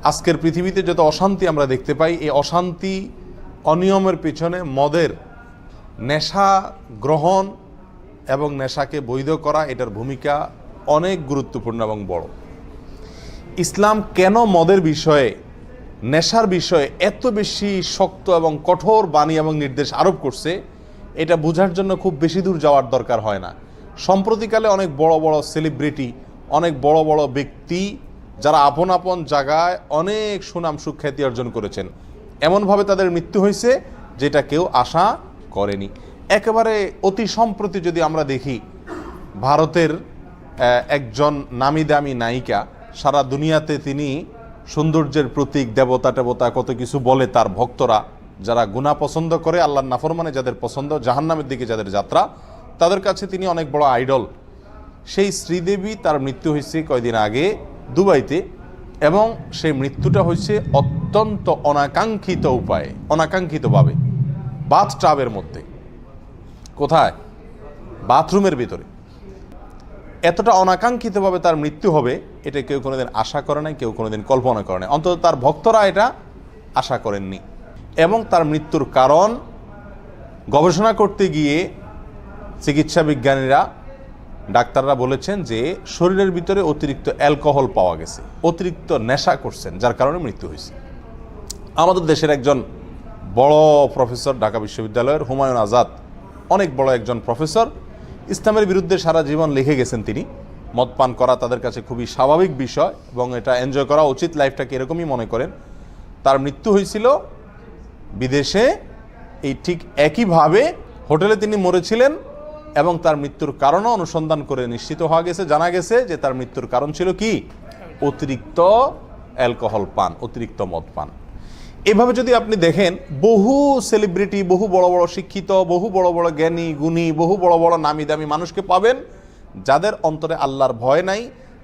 আজকের পৃথিবীতে যত অশান্তি আমরা দেখতে পাই, এই অশান্তি অনিয়মের পিছনে মদের নেশা গ্রহণ এবং নেশাকে বৈধ করা, এটার ভূমিকা অনেক গুরুত্বপূর্ণ এবং বড়। ইসলাম কেন মদের বিষয়ে, নেশার বিষয়ে এত বেশি শক্ত এবং কঠোর বাণী এবং নির্দেশ আরোপ করছে, এটা বোঝার জন্য খুব বেশি দূর যাওয়ার দরকার হয় না। সম্প্রতিকালে অনেক বড় বড় সেলিব্রিটি, অনেক বড় বড় ব্যক্তি যারা আপন আপন জায়গায় অনেক সুনাম সুখ্যাতি অর্জন করেছেন, এমনভাবে তাদের মৃত্যু হয়েছে যেটা কেউ আশা করেনি। একেবারে অতি সম্প্রতি যদি আমরা দেখি, ভারতের একজন নামি দামি নায়িকা, সারা দুনিয়াতে তিনি সৌন্দর্যের প্রতীক, দেবতা টেবতা কত কিছু বলে তার ভক্তরা, যারা গুনাহ পছন্দ করে, আল্লাহর নাফরমানে যাদের পছন্দ, জাহান্নামের দিকে যাদের যাত্রা, তাদের কাছে তিনি অনেক বড় আইডল। সেই শ্রীদেবী, তার মৃত্যু হয়েছে কয়দিন আগে দুবাইতে, এবং সেই মৃত্যুটা হয়েছে অত্যন্ত অনাকাঙ্ক্ষিত উপায়ে, অনাকাঙ্ক্ষিতভাবে, বাথটাবের মধ্যে। কোথায়? বাথরুমের ভিতরে। এতটা অনাকাঙ্ক্ষিতভাবে তার মৃত্যু হবে এটা কেউ কোনোদিন আশা করে নাই, কেউ কোনোদিন কল্পনা করে নাই, অন্তত তার ভক্তরা এটা আশা করেননি। এবং তার মৃত্যুর কারণ গবেষণা করতে গিয়ে চিকিৎসা বিজ্ঞানীরা, ডাক্তাররা বলেছেন যে শরীরের ভিতরে অতিরিক্ত অ্যালকোহল পাওয়া গেছে, অতিরিক্ত নেশা করছেন, যার কারণে মৃত্যু হয়েছে। আমাদের দেশের একজন বড় প্রফেসর, ঢাকা বিশ্ববিদ্যালয়ের হুমায়ুন আজাদ, অনেক বড় একজন প্রফেসর, ইসলামের বিরুদ্ধে সারা জীবন লিখে গেছেন তিনি। মদ পান করা তাদের কাছে খুবই স্বাভাবিক বিষয় এবং এটা এনজয় করা উচিত, লাইফটাকে এরকমই মনে করেন। তার মৃত্যু হয়েছিল বিদেশে, এই ঠিক একইভাবে হোটেলে তিনি মরেছিলেন, এবং তার মৃত্যুর কারণও অনুসন্ধান করে নিশ্চিত হওয়া গেছে, জানা গেছে যে তার মৃত্যুর কারণ ছিল কি? অতিরিক্ত অ্যালকোহল পান, অতিরিক্ত মদ পান। এভাবে যদি আপনি দেখেন, বহু সেলিব্রিটি, বহু বড় বড় শিক্ষিত, বহু বড় বড় জ্ঞানী গুণী, বহু বড় বড় নামি দামি মানুষকে পাবেন যাদের অন্তরে আল্লাহর ভয় নাই,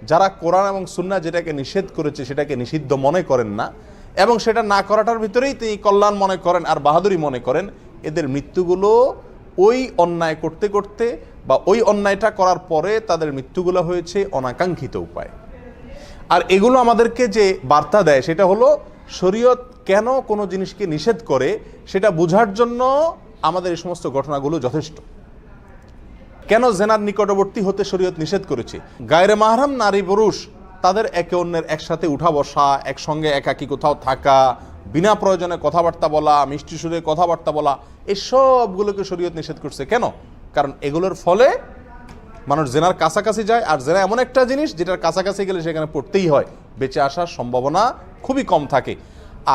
যারা কোরআন এবং সুন্নাহ যেটাকে নিষেধ করেছে সেটাকে নিষিদ্ধ মনে করেন না, এবং সেটা না করাটার ভিতরেই তিনি কল্যাণ মনে করেন আর বাহাদুরি মনে করেন। এদের মৃত্যুগুলো ওই অন্যায় করতে করতে বা ওই অন্যায়টা করার পরে তাদের মৃত্যুগুলো হয়েছে অনাকাঙ্ক্ষিত উপায়। আর এগুলো আমাদেরকে যে বার্তা দেয় সেটা হলো, শরীয়ত কেন কোনো জিনিসকে নিষেধ করে সেটা বোঝার জন্য আমাদের এই সমস্ত ঘটনাগুলো যথেষ্ট। কেন জেনার নিকটবর্তী হতে শরীয়ত নিষেধ করেছে? গায়রে মাহরাম নারী পুরুষ তাদের একে অন্যের একসাথে উঠা বসা, একসঙ্গে একাকী কোথাও থাকা, বিনা প্রয়োজনে কথাবার্তা বলা, মিষ্টি সুরে কথাবার্তা বলা, এসবগুলোকে শরীয়ত নিষেধ করছে। কেন? কারণ এগুলোর ফলে মানুষ জেনার কাছাকাছি যায়, আর জেনা এমন একটা জিনিস যেটার কাছাকাছি গেলে সেখানে পড়তেই হয়, বেঁচে আসার সম্ভাবনা খুবই কম থাকে।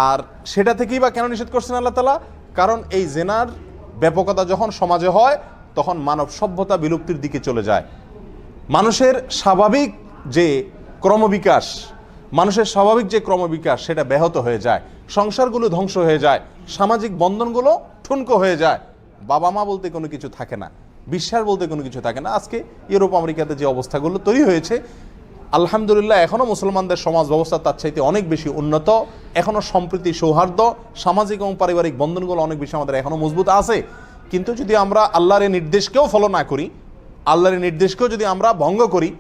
আর সেটা থেকেই বা কেন নিষেধ করছেন আল্লাহ তাআলা? কারণ এই জেনার ব্যাপকতা যখন সমাজে হয় তখন মানব সভ্যতা বিলুপ্তির দিকে চলে যায়। মানুষের স্বাভাবিক যে ক্রমবিকাশ, সেটা ব্যাহত হয়ে যায়, সংসারগুলো ধ্বংস হয়ে যায়, সামাজিক বন্ধনগুলো ঠুনকো হয়ে যায়, বাবা মা বলতে কোনো কিছু থাকে না, বিশ্বাস বলতে কোনো কিছু থাকে না। আজকে ইউরোপ আমেরিকাতে যে অবস্থাগুলো তৈরি হয়েছে, আলহামদুলিল্লাহ এখনও মুসলমানদের সমাজ ব্যবস্থা তার চাইতে অনেক বেশি উন্নত, এখনও সম্প্রীতি, সৌহার্দ্য, সামাজিক এবং পারিবারিক বন্ধনগুলো অনেক বেশি আমাদের এখনও মজবুত আছে। কিন্তু যদি আমরা আল্লাহর এই নির্দেশকেও ফলো না করি, আল্লাহর এই নির্দেশকেও যদি আমরা ভঙ্গ করি,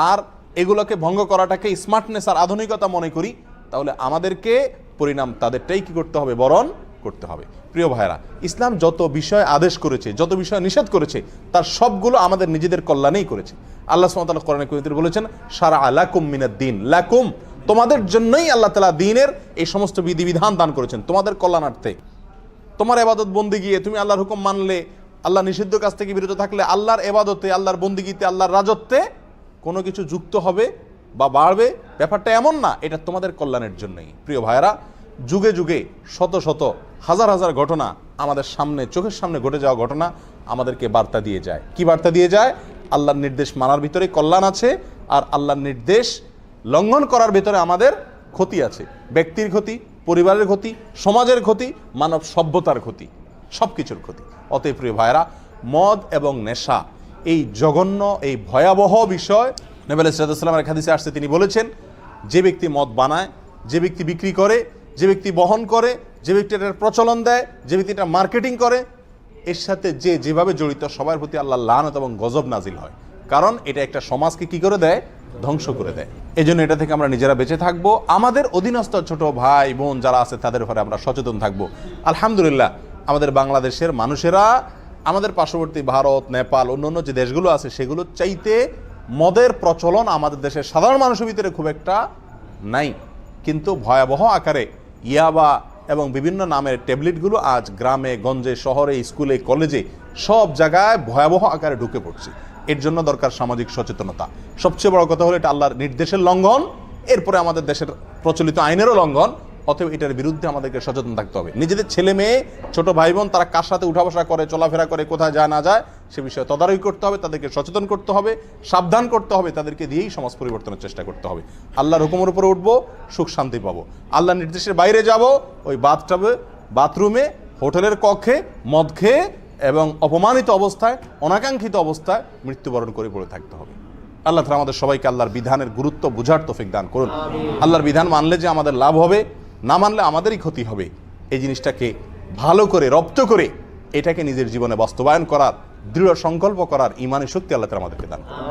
আর এগুলোকে ভঙ্গ করাটাকে স্মার্টনেস আর আধুনিকতা মনে করি, তাহলে আমাদেরকে পরিণাম তাদেরটাই কি করতে হবে? বরণ করতে হবে। প্রিয় ভাইরা, ইসলাম যত বিষয় আদেশ করেছে, যত বিষয় নিষেধ করেছে, তার সবগুলো আমাদের নিজেদের কল্যাণেই করেছে। আল্লাহ সুবহানাহু ওয়া তাআলা কোরআনে কারীমে বলেছেন, শারাআ লাকুম মিনাদ-দীন, লাকুম, তোমাদের জন্যই আল্লাহ তাআলা দ্বীনের এই সমস্ত বিধিবিধান দান করেছেন তোমাদের কল্যাণার্থে। তোমার ইবাদত বন্দেগী, তুমি আল্লাহর হুকুম মানলে, আল্লাহ নিষিদ্ধ কাজ থেকে বিরত থাকলে, আল্লাহর ইবাদতে, আল্লাহর বন্দেগীতে, আল্লাহর রাজত্বে কোনো কিছু যুক্ত হবে বা বাড়বে, ব্যাপারটা এমন না, এটা তোমাদের কল্যাণের জন্যই। প্রিয় ভাইরা, যুগে যুগে শত শত হাজার হাজার ঘটনা আমাদের সামনে, চোখের সামনে ঘটে যাওয়া ঘটনা আমাদেরকে বার্তা দিয়ে যায়। কি বার্তা দিয়ে যায়? আল্লাহর নির্দেশ মানার ভিতরে কল্যাণ আছে, আর আল্লাহর নির্দেশ লঙ্ঘন করার ভিতরে আমাদের ক্ষতি আছে, ব্যক্তির ক্ষতি, পরিবারের ক্ষতি, সমাজের ক্ষতি, মানব সভ্যতার ক্ষতি, সব কিছুর ক্ষতি। অতএব প্রিয় ভাইরা, মদ এবং নেশা এই জঘন্য, এই ভয়াবহ বিষয়, নবী আলাইহিস সালামের হাদিসে আসছে, তিনি বলেছেন, যে ব্যক্তি মদ বানায়, যে ব্যক্তি বিক্রি করে, যে ব্যক্তি বহন করে, যে ব্যক্তি এটার প্রচলন দেয়, যে ব্যক্তি এটা মার্কেটিং করে, এর সাথে যে যেভাবে জড়িত সবার প্রতি আল্লাহর লানত এবং গজব নাজিল হয়। কারণ এটা একটা সমাজকে কি করে দেয়? ধ্বংস করে দেয়। এই জন্য এটা থেকে আমরা নিজেরা বেঁচে থাকবো, আমাদের অধীনস্থ ছোট ভাই বোন যারা আছে তাদের ব্যাপারে আমরা সচেতন থাকবো। আলহামদুলিল্লাহ আমাদের বাংলাদেশের মানুষেরা আমাদের পার্শ্ববর্তী ভারত, নেপাল, অন্যান্য যে দেশগুলো আছে সেগুলো চাইতে মদের প্রচলন আমাদের দেশের সাধারণ মানুষের ভিতরে খুব একটা নাই, কিন্তু ভয়াবহ আকারে ইয়াবা এবং বিভিন্ন নামের ট্যাবলেটগুলো আজ গ্রামে গঞ্জে শহরে স্কুলে কলেজে সব জায়গায় ভয়াবহ আকারে ঢুকে পড়ছে। এর জন্য দরকার সামাজিক সচেতনতা। সবচেয়ে বড় কথা হলো এটা আল্লাহর নির্দেশের লঙ্ঘন, এরপরে আমাদের দেশের প্রচলিত আইনেরও লঙ্ঘন। অতএব এটার বিরুদ্ধে আমাদেরকে সচেতন থাকতে হবে। নিজেদের ছেলে মেয়ে ছোট ভাই বোন তারা কার সাথে উঠা বসা করে, চলাফেরা করে, কোথায় যায় না যায় সে বিষয়ে তদারকি করতে হবে, তাদেরকে সচেতন করতে হবে, সাবধান করতে হবে, তাদেরকে দিয়েই সমাজ পরিবর্তনের চেষ্টা করতে হবে। আল্লাহর হুকুমের উপরে উঠবো, সুখ শান্তি পাবো। আল্লাহর নির্দেশের বাইরে যাব, ওই বাথরুমে, হোটেলের কক্ষে মদ খেয়ে এবং অপমানিত অবস্থায়, অনাকাঙ্ক্ষিত অবস্থায় মৃত্যুবরণ করে পড়ে থাকতে হবে। আল্লাহ তাআলা আমাদের সবাইকে আল্লাহর বিধানের গুরুত্ব বুঝার তৌফিক দান করুন। আল্লাহর বিধান মানলে যে আমাদের লাভ হবে, না মানলে আমাদেরই ক্ষতি হবে, এই জিনিসটাকে ভালো করে রপ্ত করে এটাকে নিজের জীবনে বাস্তবায়ন করার, দৃঢ় সংকল্প করার ইমানি শক্তি আল্লাহ তাআলা আমাদেরকে দান করুন।